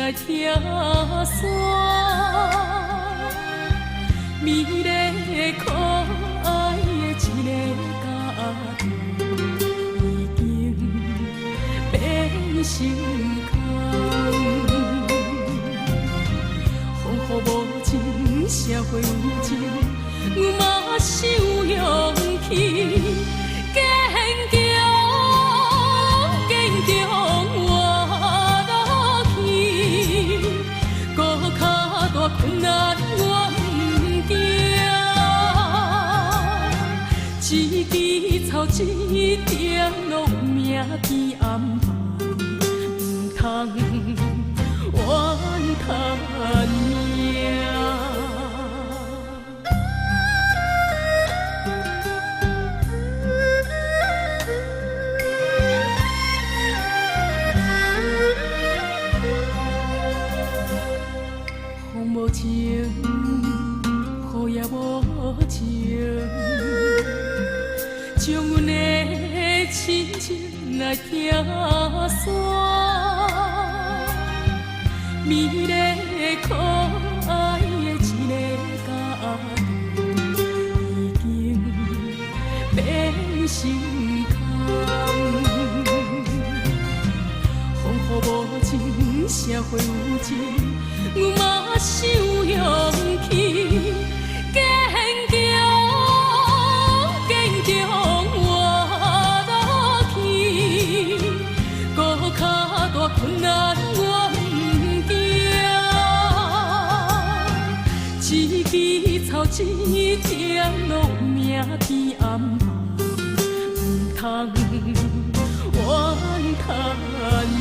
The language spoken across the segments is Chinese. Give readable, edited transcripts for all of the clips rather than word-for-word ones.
来听山，美丽可爱的一个家庭，已经变成空。风雨无情，社会有情，阮嘛是有勇气，坚强。 困难我不惊，一枝草一点路，命天安排，不通怨叹命。无情，雨也无情，将阮的亲情来听山，美丽可爱的一个家庭，已经变成空。风雨无情，社会有情。 阮嘛是有勇气，坚强活落去，搁较大困难我不惊，一枝草一点路，命天安排，不通怨叹命。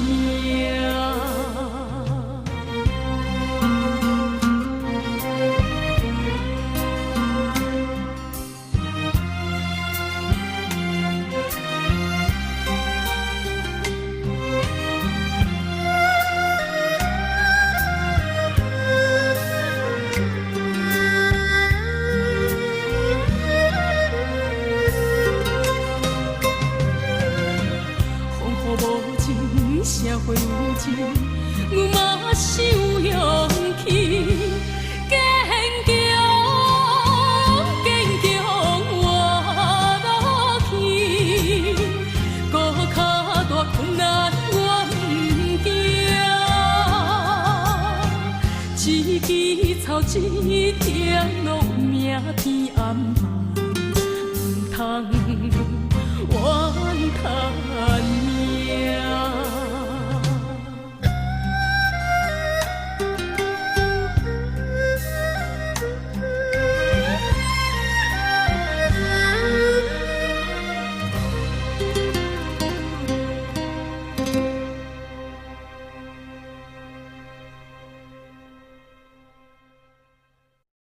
社会有情，阮嘛是有勇气，坚强活落去，搁较大困难我不惊，一枝草一点路，命天安排，不通怨叹命。